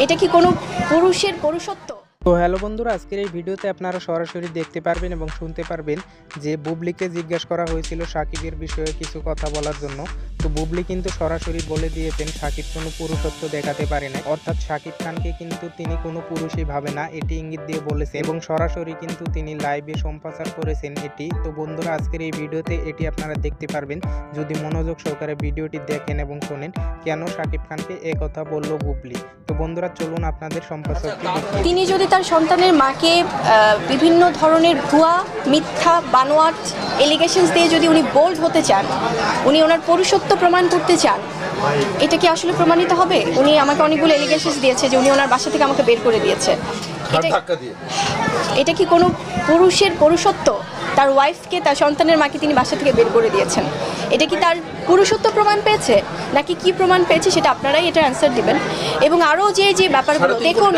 এটা কি কোনো পুরুষের পুরুষত্ব? তো হ্যালো বন্ধুরা, আজকের এই ভিডিওতে আপনারা সরাসরি দেখতে পারবেন এবং শুনতে পারবেন যে বুবলিকে জিজ্ঞাসা করা হয়েছিল সাকিবের বিষয়ে কিছু কথা বলার জন্য। তো বুবলি কিন্তু সরাসরি বলে দিয়েছেন সাকিব কোনো পুরুষত্ব দেখাতে পারে না, অর্থাৎ সাকিব খানকে কিন্তু তিনি কোনো পুরুষই ভাবে না, এটি ইঙ্গিত দিয়ে বলেছেন এবং সরাসরি কিন্তু তিনি লাইভে সম্প্রচার করেছেন এটি। তো বন্ধুরা, আজকের এই ভিডিওতে এটি আপনারা দেখতে পারবেন যদি মনোযোগ সহকারে ভিডিওটি দেখেন এবং শোনেন কেন সাকিব খানকে এ কথা বলল বুবলি। তো বন্ধুরা, চলুন আপনাদের সম্প্রচারটি দেখি। তিনি যদি তার সন্তানের মাকে বিভিন্ন ধরনের ভুয়া, মিথ্যা, বানোয়াট এলিগেশনস দিয়ে যদি উনি বোল্ড হতে চান, উনি ওনার পুরুষত্ব প্রমাণ করতে চান, এটা কি আসলে প্রমাণিত হবে? উনি আমাকে অনেকগুলো এলিগেশনস দিয়েছে যে উনি ওনার বাসা থেকে আমাকে বের করে দিয়েছে। এটা কি কোনো পুরুষের পুরুষত্ব? তার ওয়াইফকে, তার সন্তানের মাকে তিনি বাসা থেকে বের করে দিয়েছেন। এটা কি তার পুরুষত্ব প্রমাণ পেয়েছে নাকি কি প্রমাণ পেয়েছে সেটা আপনারাই এটা অ্যান্সার দিবেন। এবং আরও যে ব্যাপারগুলো দেখুন,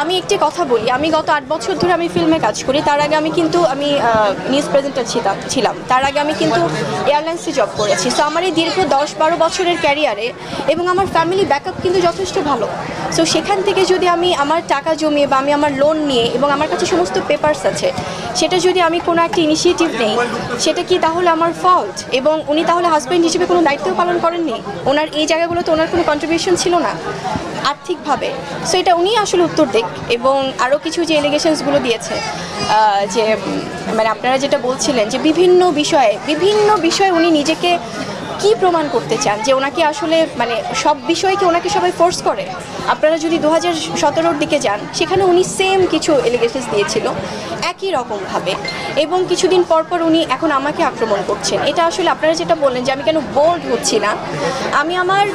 আমি একটি কথা বলি, আমি গত 8 বছর ধরে আমি ফিল্মে কাজ করি। তার আগে আমি নিউজ প্রেজেন্টার ছিলাম। তার আগে আমি কিন্তু এয়ারলাইন্সে জব করেছি। সো আমার এই দীর্ঘ 10-12 বছরের ক্যারিয়ারে এবং আমার ফ্যামিলি ব্যাকআপ কিন্তু যথেষ্ট ভালো। সো সেখান থেকে যদি আমি আমার টাকা জমিয়ে বা আমি আমার লোন নিয়ে এবং আমার কাছে সমস্ত পেপারস আছে, সেটা যদি আমি কোনো একটা ইনিশিয়েটিভ নেই, সেটা কি তাহলে আমার ফল্ট? এবং উনি তাহলে হাজব্যান্ড হিসেবে কোনো দায়িত্ব পালন করেননি? ওনার এই জায়গাগুলোতে ওনার কোনো কন্ট্রিবিউশন ছিল না আর্থিকভাবে? সো এটা উনি আসলে উত্তর দেখ। এবং আরও কিছু যে এলিগেশনসগুলো দিয়েছে, যে মানে আপনারা যেটা বলছিলেন যে বিভিন্ন বিষয়ে উনি নিজেকে কি প্রমাণ করতে চান, যে ওনাকে আসলে মানে সব বিষয়ে কি ওনাকে সবাই ফোর্স করে? আপনারা যদি 2017-র দিকে যান, সেখানে উনি সেম কিছু এলিগেশনস দিয়েছিল একই রকমভাবে, এবং কিছুদিন পর উনি এখন আমাকে আক্রমণ করছেন। এটা আসলে আপনারা যেটা বললেন যে আমি কেন বোল্ড হচ্ছি না, আমি আমার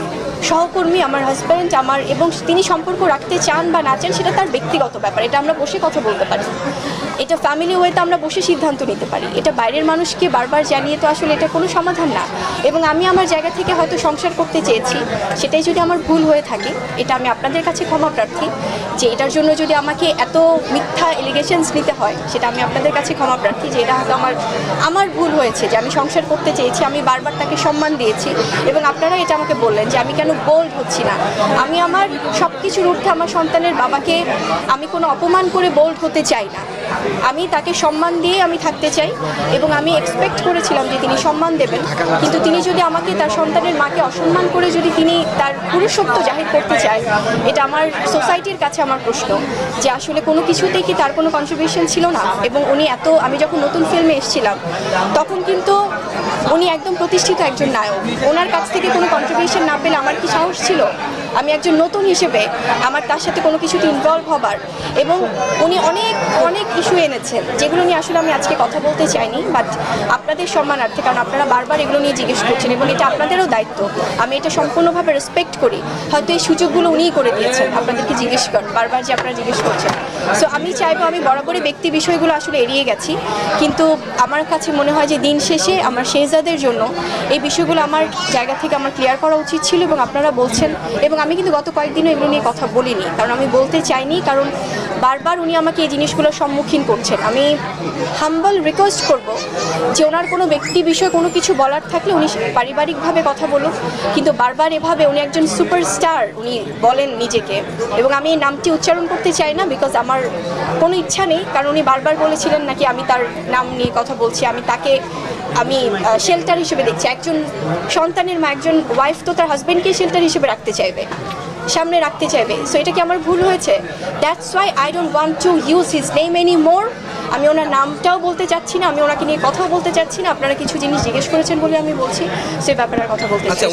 সহকর্মী, আমার হাজব্যান্ড, এবং তিনি সম্পর্ক রাখতে চান বা না চান সেটা তার ব্যক্তিগত ব্যাপার। এটা আমরা বসে কথা বলতে পারি, এটা ফ্যামিলি ওয়েতে আমরা বসে সিদ্ধান্ত নিতে পারি। এটা বাইরের মানুষকে বারবার জানিয়ে তো আসলে এটা কোনো সমাধান না। এবং আমি আমার জায়গা থেকে হয়তো সংসার করতে চেয়েছি, সেটাই যদি আমার ভুল হয়ে থাকে, এটা আমি আপনাদের কাছে ক্ষমা প্রার্থী। যে এটার জন্য যদি আমাকে এত মিথ্যা এলিগেশনস নিতে হয়, সেটা আমি আপনাদের কাছে ক্ষমা প্রার্থী। যে এটা হয়তো আমার ভুল হয়েছে, যে আমি সংসার করতে চেয়েছি, আমি বারবার তাকে সম্মান দিয়েছি। এবং আপনারা এটা আমাকে বললেন যে আমি কেন বোল্ড হচ্ছি না। আমি আমার সব কিছুর ঊর্ধ্বে আমার সন্তানের বাবাকে আমি কোনো অপমান করে বোল্ড হতে চাই না। আমি তাকে সম্মান দিয়ে আমি থাকতে চাই, এবং আমি এক্সপেক্ট করেছিলাম যে তিনি সম্মান দেবেন। কিন্তু তিনি যদি আমাকে, তার সন্তানের মাকে অসম্মান করে যদি তিনি তার পুরুষত্ব জাহির করতে চায়, এটা আমার সোসাইটির কাছে আমার প্রশ্ন যে আসলে কোনো কিছুতেই কি তার কোনো কন্ট্রিবিউশন ছিল না। এবং উনি আমি যখন নতুন ফিল্মে এসেছিলাম, তখন কিন্তু উনি একদম প্রতিষ্ঠিত একজন নায়ক। ওনার কাছ থেকে কোনো কন্ট্রিবিউশন না পেলে আমার কি সাহস ছিল আমি একজন নতুন হিসেবে আমার তার সাথে কোনো কিছুতে ইনভলভ হবার? এবং উনি অনেক ইস্যু এনেছেন, যেগুলো নিয়ে আসলে আমি আজকে কথা বলতে চাইনি, বাট আপনাদের সম্মানার্থে, কারণ আপনারা বারবার এগুলো নিয়ে জিজ্ঞেস করছেন এবং এটা আপনাদেরও দায়িত্ব। আমি এটা সম্পূর্ণভাবে রেসপেক্ট করি। হয়তো এই সুযোগগুলো উনিই করে দিয়েছেন আপনাদেরকে জিজ্ঞেস বারবার যে আপনারা জিজ্ঞেস করছেন। সো আমি চাইবো, আমি বরাবরই ব্যক্তি বিষয়গুলো আসলে এড়িয়ে গেছি, কিন্তু আমার কাছে মনে হয় যে দিন শেষে আমার শেহজাদের জন্য এই বিষয়গুলো আমার জায়গা থেকে আমার ক্লিয়ার করা উচিত ছিল। এবং আপনারা বলছেন, এবং আমি কিন্তু গত কয়েকদিনও এগুলো নিয়ে কথা বলিনি, কারণ আমি বলতে চাইনি, কারণ বারবার উনি আমাকে এই জিনিসগুলোর সম্মুখীন করছেন। আমি হাম্বল রিকোয়েস্ট করব যে ওনার কোনো ব্যক্তি বিষয়ে কোনো কিছু বলার থাকলে উনি পারিবারিকভাবে কথা বলুন, কিন্তু বারবার এভাবে, উনি একজন সুপারস্টার উনি বলেন নিজেকে, এবং আমি এই নামটি উচ্চারণ করতে চাই না, বিকজ আমার কোনো ইচ্ছা নেই। কারণ উনি বারবার বলেছিলেন নাকি আমি তার নাম নিয়ে কথা বলছি, আমি শেল্টার হিসেবে দেখছি। একজন সন্তানের মা, একজন ওয়াইফ তো তার হাজব্যান্ডকে শেল্টার হিসেবে সামনে রাখতে চাইবে। সো এটা কি আমার ভুল হয়েছে? That's why I don't want to use his name any more. আমি ওনার নামটাও বলতে চাচ্ছি না, আমি ওনাকে নিয়ে কথাও বলতে চাচ্ছি না। আপনারা কিছু জিনিস জিজ্ঞেস করেছেন বলে আমি বলছি, সেই ব্যাপারে কথা বলতে চাচ্ছি।